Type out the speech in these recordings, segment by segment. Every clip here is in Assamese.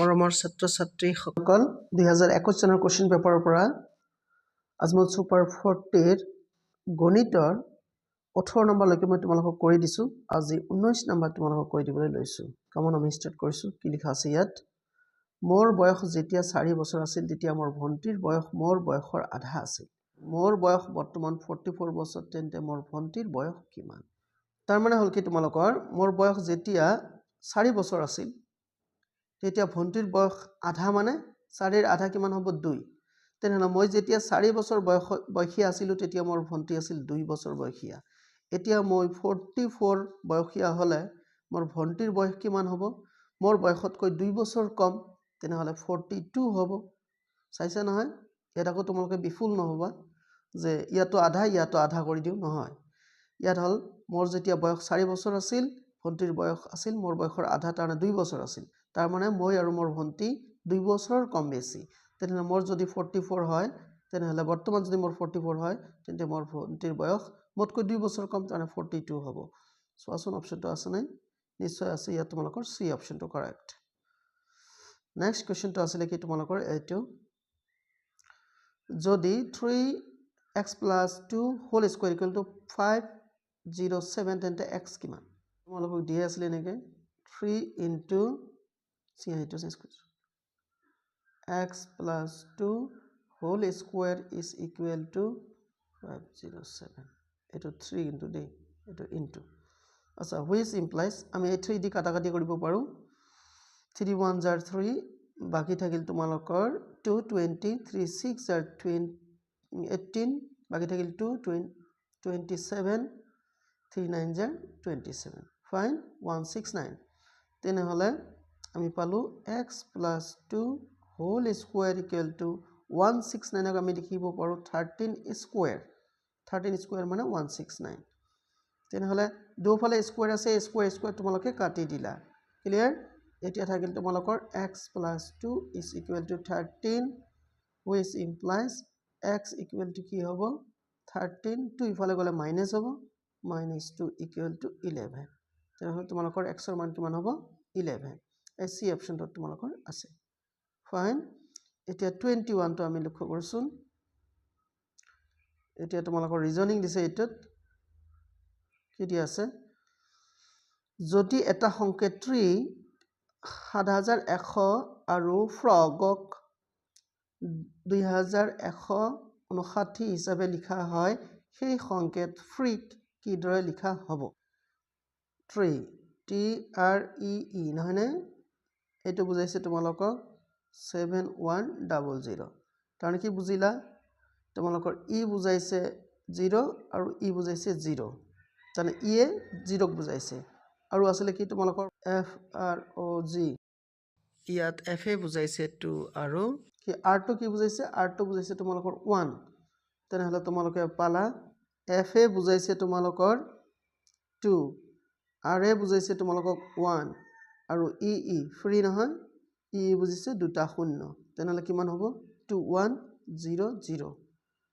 মৰমৰ ছাত্ৰ-ছাত্ৰীসকল 2021 চনৰ কোৱেশ্চন পেপাৰৰ পৰা আজমল সুপাৰ 40 গণিতৰ 18 নম্বৰলৈকে মই তোমালোকক কৰি দিছো আজি 19 নম্বৰ তোমালোকক কৰি দিবলৈ লৈছো কামন আমি ষ্টাৰ্ট কৰিছো কি লিখা আছে ইয়াত মোৰ বয়স যেতিয়া 4 বছৰ আছিল তেতিয়া মোৰ ভন্টিৰ বয়স মোৰ বয়সৰ আধা আছিল মোৰ বয়স বৰ্তমান 44 বছৰ তেন্তে মোৰ ভন্টিৰ বয়স কিমান তাৰ মানে হল কি তোমালোকৰ মোৰ বয়স যেতিয়া 4 বছৰ আছিল তেতিয়া ভন্টিৰ বয়স আধা মানে 4 ৰ আধা কিমান হ'ব 2 তেনেহলে মই যেতিয়া 4 বছৰ বয়সীয়া আছিল তেতিয়া মোৰ ভন্টি আছিল 2 বছৰ বয়সীয়া এতিয়া মই 44 বয়সীয়া হলে মোৰ ভন্টিৰ বয়স কিমান হ'ব মোৰ বয়সতকৈ 2 বছৰ কম তেনেহলে 42 হ'ব চাইছা নহয় এটাকো তোমালোকে বিফুল নহবা যে ইয়াতো আধা কৰি দিও নহয় ইয়াত হল মোৰ যেতিয়া বয়স 4 বছৰ আছিল ভন্টিৰ বয়স আছিল মোৰ বয়সৰ আধা তাৰনে 2 বছৰ আছিল তাৰ মানে মই আৰু মোৰ ভন্টি 2 বছৰৰ কম বেছি তেনেহলে মোৰ যদি 44 হয় তেনেহলে বৰ্তমান যদি মোৰ 44 হয় তেন্তে মোৰ ভন্টিৰ বয়স মোতকৈ 2 বছৰ কম তাৰনে 42 হ'ব সোৱাচোন অপচনটো আছে নাই নিশ্চয় আছে ইয়াত তোমালোকৰ সি অপচনটো কাৰেক্ট নেক্সট কোৱেশ্চনটো আছিল কি তোমালোকৰ এইটো যদি 3x + 2 whole square equal to 507 তেন্তে x কিমান তোমালোকক দিয়ে আছিল এনেকে 3 into x plus 2 whole square is equal to 507 eto 3 into d eto into asa which implies ami 3 di katakati koribo paru 3 1s are 3 baki thakil tumalokor 220 3 6 are 18 baki thakil 2 27 3 9s are 27 fine 169 tenehole আমি পালো x plus 2 whole square equal to 169 ক আমি লিখিব পাৰো 13 square মানে 169 তেনেহলে দুফালে স্কয়াৰ আছে স্কয়াৰ তোমালোকে কাটি দিলা ক্লিয়াৰ এতিয়া থাকিল তোমালোকৰ x plus 2 is equal to 13 which implies x equal to কি হ'ব 13 2 ইফালে গলে মাইনাস হ'ব -2 equal to 11 তেনেহলে তোমালোকৰ x ৰ মান কিমান হ'ব 11 সি অপচনটো তোমালোকৰ আছে ফাইন এতিয়া 21 টো আমি লক্ষ্য কৰছুন এতিয়া তোমালোকৰ ৰিজনিং দিছে এটোত কি দি আছে যদি এটা সংখ্যা 3 7100 আৰু ফ্ৰগক 2159 হিচাপে লিখা হয় সেই সংকেত ফ্ৰিক কি দৰে লিখা হ'ব 3 TREE নহয়নে এটো বুজাইছে তোমালোকক 7100 কাৰণ কি বুজিলা তোমালোকৰ ই বুজাইছে 0 আৰু ই বুজাইছে 0 জানে ই এ 0 ক বুজাইছে আৰু আসলে কি তোমালোকৰ FROG ইয়াত F এ বুজাইছে 2 আৰু কি R টো কি বুজাইছে R টো বুজাইছে তোমালোকৰ 1 তেনেহলে তোমালোকে পালা F এ বুজাইছে তোমালোকৰ 2 R এ বুজাইছে তোমালোকক 1 আৰু ই ফ্ৰী নহয় ই বুজিছে দুটা শূন্য তেনেহলে কিমান হ'ব 2100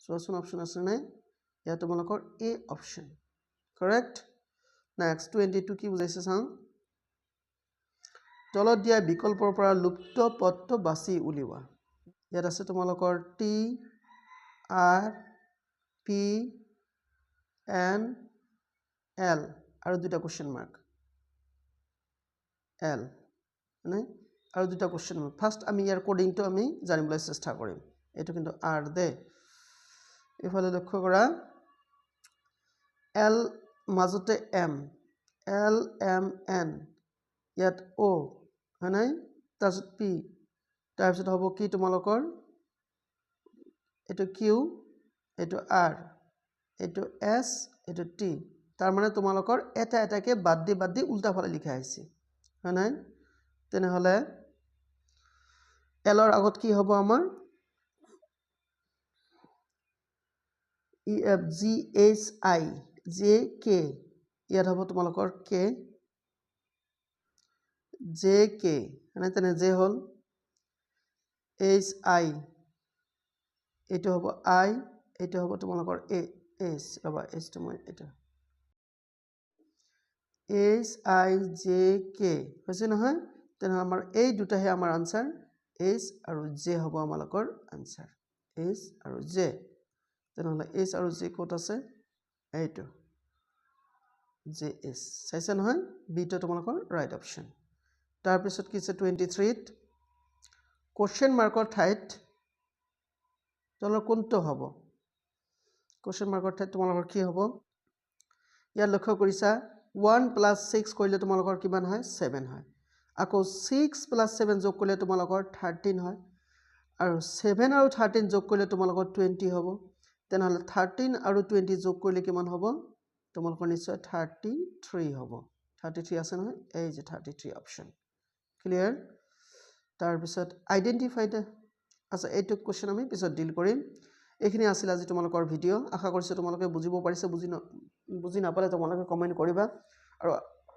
সোৱাচোন অপচন আছে নাই ইয়া তোমালোকৰ এ অপচন কাৰেক্ট নেক্সট 22 কি বুজাইছে চাও তলত দিয়া বিকল্পৰ পৰা লুপ্ত পদটো বাছি উলিওৱা ইয়াত আছে তোমালোকৰ T R P N L আৰু দুটা কোৱেশ্চন মাৰ্ক L মানে আৰু দুটা কোৱেশ্চন মাৰ্ক ফাৰ্স্ট আমি ইয়াৰ কোডিংটো আমি জানিবলৈ চেষ্টা কৰিম এটো কিন্তু R দে ইফালে লক্ষ্য কৰা L মাজতে M L M N ইয়াত O হয়নে তাৰপিছত P তাৰপিছত হ'ব কি তোমালোকৰ এটো Q এটো R এটো S এটো T তাৰ মানে তোমালোকৰ এটা এটাকে বাদ দি উল্টা ফালে লিখা হৈছে হয়নে তেনেহলে L ৰ আগত কি হ'ব আমাৰ E F G H I J K ইয়াত হ'ব তোমালোকৰ K J K মানে তেনে J হল H I এটো হ'ব I এটো হ'ব তোমালোকৰ A S ৰবা S টো মই এটা H I J K হৈছে নহয় তেনেহ'লে আমাৰ এই দুটাহে আমাৰ আনসাৰ H আৰু J হ'ব আমালোকৰ আনসাৰ H আৰু J তেনেহ'লে H আৰু J ক'ত আছে এইটো JS চাইছে নহয় বিটো তোমালোকৰ ৰাইট অপচন তাৰপিছত কি আছে 23 ত কোশ্চেন মাৰ্কৰ ঠাইত তোমালোকৰ কোনটো হ'ব কোশ্চেন মাৰ্কৰ ঠাইত তোমালোকৰ কি হ'ব ইয়াত লক্ষ্য কৰিছা 1 + 6 কৰিলে তোমালোকৰ কিমান হয় 7 হয় আকৌ 6 + 7 যোগ কৰিলে তোমালোকৰ 13 হয় আৰু 7 আৰু 13 যোগ কৰিলে তোমালোকৰ 20 হ'ব তেনেহ'লে 13 আৰু 20 যোগ কৰিলে কিমান হ'ব তোমালোকৰ নিশ্চয় 33 হ'ব 33 আছে নহয় এই যে 33 অপচন ক্লিয়াৰ তাৰপিছত আইডেন্টিফাই দ্য আচ্ছা এইটো কোশ্চেন আমি পিছত ডিল কৰিম এইখিনি আছিল আজি তোমালোকৰ ভিডিঅ' আশা কৰিছোঁ তোমালোকে বুজিব পাৰিছে বুজি নাপালে তোমালোকে কমেণ্ট কৰিবা আৰু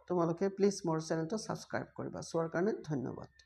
তোমালোকে প্লিজ মোৰ চেনেলটো ছাবস্ক্ৰাইব কৰিবা চোৱাৰ কাৰণে ধন্যবাদ